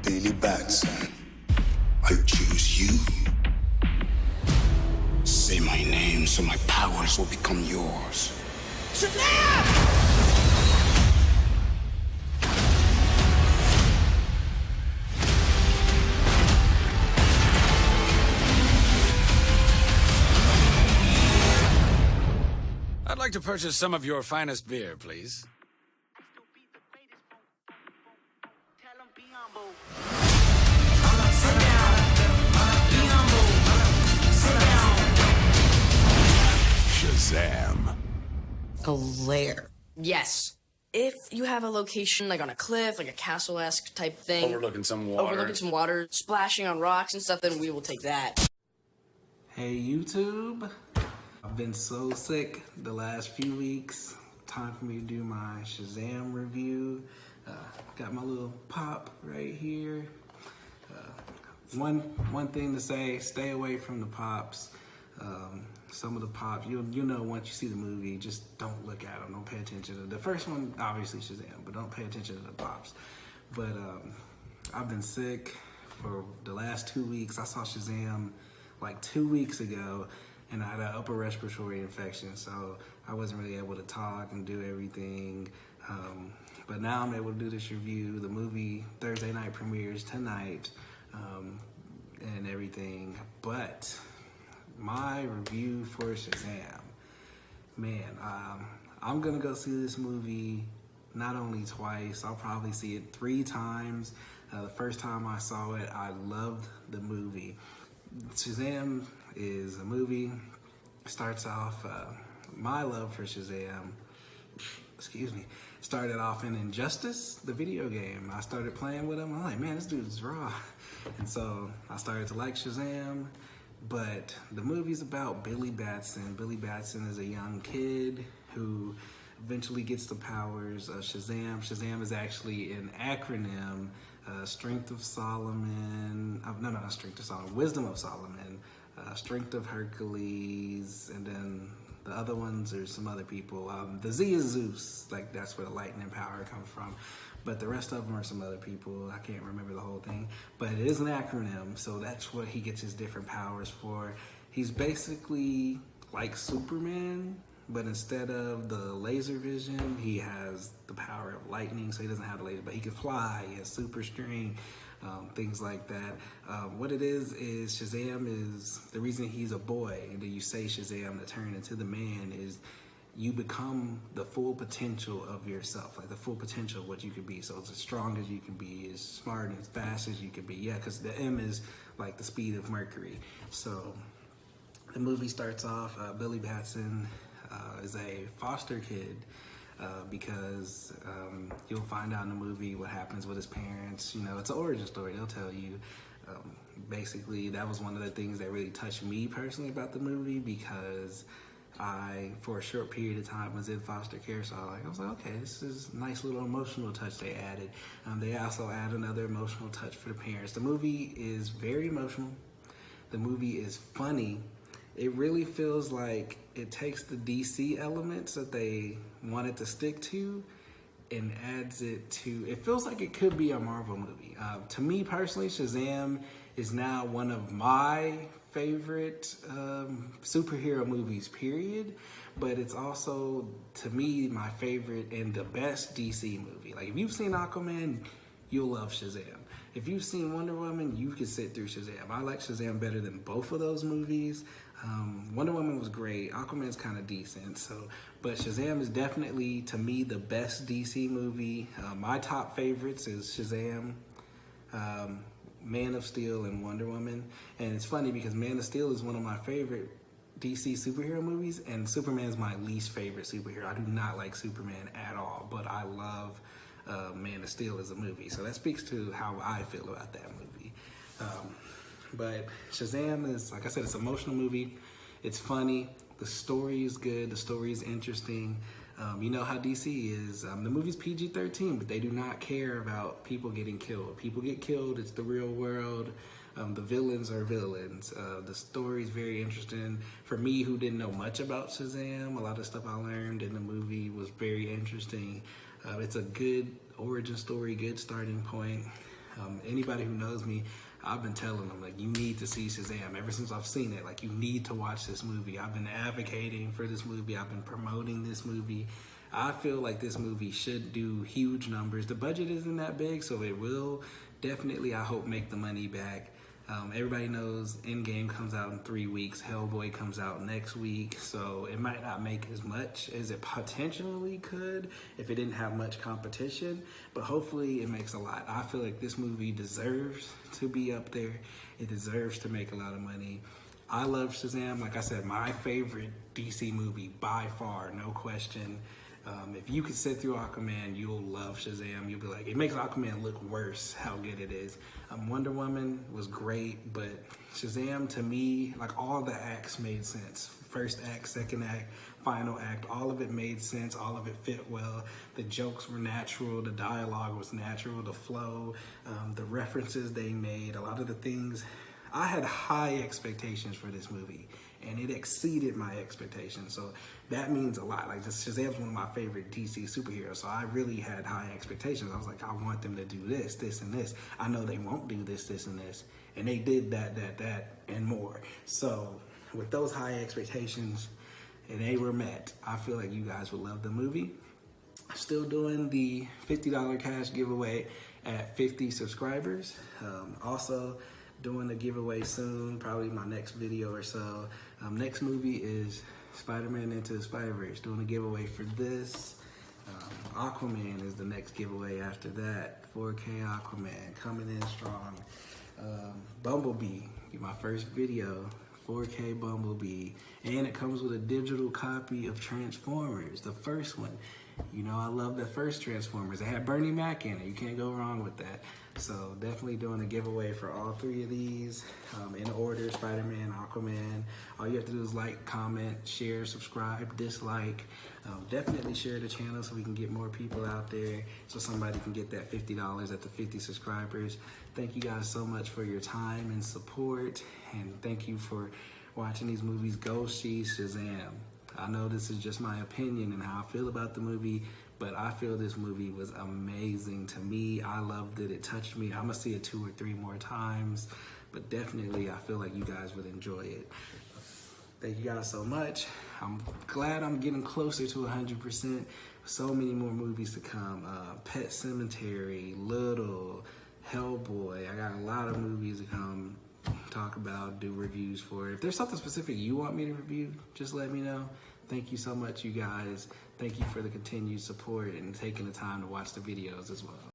Billy Batson. I choose you. Say my name so my powers will become yours. SHAZAM! I'd like to purchase some of your finest beer, please. SHAZAM. A lair. Yes. If you have a location like on a cliff, like a castle-esque type thing. Overlooking some water. Overlooking some water, splashing on rocks and stuff, then we will take that. Hey YouTube, I've been so sick the last few weeks. Time for me to do my SHAZAM review. Got my little pop right here. One thing to say, stay away from the pops. Some of the pops, you'll know once you see the movie, just don't look at them, don't pay attention to the first one, obviously SHAZAM, but don't pay attention to the pops. But I've been sick for the last 2 weeks. I saw SHAZAM like 2 weeks ago, and I had an upper respiratory infection, so I wasn't really able to talk and do everything. But now I'm able to do this review. The movie Thursday night premieres tonight, and everything. But my review for SHAZAM, man, I'm gonna go see this movie not only twice, I'll probably see it 3 times. The first time I saw it, I loved the movie. SHAZAM is a movie, starts off, my love for SHAZAM, started off in Injustice, the video game. I started playing with him, I'm like, man, this dude is raw. And so I started to like SHAZAM, but the movie's about Billy Batson. Billy Batson is a young kid who eventually gets the powers of SHAZAM. SHAZAM is actually an acronym, Strength of Solomon, no, not Strength of Solomon, Wisdom of Solomon, Strength of Hercules, and then the other ones are some other people. The Z is Zeus, like that's where the lightning power comes from. But the rest of them are some other people. I can't remember the whole thing. But it is an acronym, so that's what he gets his different powers for. He's basically like Superman, but instead of the laser vision, he has the power of lightning, so he doesn't have the laser, but he can fly, he has super strength, things like that. What it is SHAZAM is, the reason he's a boy, and then you say SHAZAM to turn into the man, is you become the full potential of yourself, like the full potential of what you could be. So it's as strong as you can be, as smart and as fast as you can be. Yeah, because the M is like the speed of Mercury. So the movie starts off, Billy Batson is a foster kid because you'll find out in the movie what happens with his parents. You know, it's an origin story, they'll tell you. Basically, that was one of the things that really touched me personally about the movie, because I, for a short period of time, was in foster care, so I was like, okay, this is a nice little emotional touch they added. They also add another emotional touch for the parents. The movie is very emotional. The movie is funny. It really feels like it takes the DC elements that they wanted to stick to and adds it to, it feels like it could be a Marvel movie. To me personally, SHAZAM is now one of my favorite superhero movies, period. But it's also, to me, my favorite and the best DC movie. Like, if you've seen Aquaman, you'll love SHAZAM. If you've seen Wonder Woman, you could sit through SHAZAM. I like SHAZAM better than both of those movies. Wonder Woman was great. Aquaman's kind of decent. But SHAZAM is definitely, to me, the best DC movie. My top favorites is SHAZAM, Man of Steel, and Wonder Woman. And it's funny because Man of Steel is one of my favorite DC superhero movies, and Superman's my least favorite superhero. I do not like Superman at all, but I love Man of Steel as a movie. So that speaks to how I feel about that movie. But SHAZAM is, like I said, it's an emotional movie. It's funny. The story is good. The story is interesting. You know how DC is. The movie's PG-13, but they do not care about people getting killed. People get killed. It's the real world. The villains are villains. The story is very interesting. For me, who didn't know much about SHAZAM, a lot of stuff I learned in the movie was very interesting. It's a good origin story, good starting point. Anybody who knows me, I've been telling them, like, you need to see Shazam. Ever since I've seen it, like, you need to watch this movie. I've been advocating for this movie. I've been promoting this movie. I feel like this movie should do huge numbers. The budget isn't that big, so it will definitely, I hope, make the money back. Everybody knows Endgame comes out in 3 weeks. Hellboy comes out next week. So it might not make as much as it potentially could if it didn't have much competition. But hopefully it makes a lot. I feel like this movie deserves to be up there. It deserves to make a lot of money. I love Shazam. Like I said, my favorite DC movie by far, no question. If you could sit through Aquaman, you'll love Shazam. You'll be like, it makes Aquaman look worse how good it is. Wonder Woman was great, but Shazam, to me, like, all the acts made sense. First act, second act, final act, all of it made sense. All of it fit well. The jokes were natural. The dialogue was natural. The flow, the references they made, a lot of the things. I had high expectations for this movie, and it exceeded my expectations. So that means a lot. Like, just Shazam's one of my favorite DC superheroes. So I really had high expectations. I was like, I want them to do this, this, and this. I know they won't do this, this, and this. And they did that, and more. So with those high expectations, and they were met, I feel like you guys will love the movie. I'm still doing the $50 cash giveaway at 50 subscribers. Also, doing a giveaway soon, probably my next video or so. Next movie is Spider-Man Into the Spider-Verse, doing a giveaway for this. Aquaman is the next giveaway after that. 4K Aquaman coming in strong. Bumblebee, my first video, 4K Bumblebee. And it comes with a digital copy of Transformers, the first one. You know, I love the first Transformers. It had Bernie Mac in it. You can't go wrong with that. So definitely doing a giveaway for all three of these in order: Spider-Man, Aquaman. All you have to do is like, comment, share, subscribe, dislike. Definitely share the channel so we can get more people out there, so somebody can get that $50 at the 50 subscribers. Thank you guys so much for your time and support, and thank you for watching these movies. Go see Shazam. I know this is just my opinion and how I feel about the movie, but I feel this movie was amazing to me. I loved it. It touched me. I'm gonna see it 2 or 3 more times, but definitely I feel like you guys would enjoy it. Thank you guys so much. I'm glad I'm getting closer to 100%. So many more movies to come. Pet Sematary, Little, Hellboy. I got a lot of movies to come, talk about, do reviews for. If there's something specific you want me to review, just let me know. Thank you so much, you guys. Thank you for the continued support and taking the time to watch the videos as well.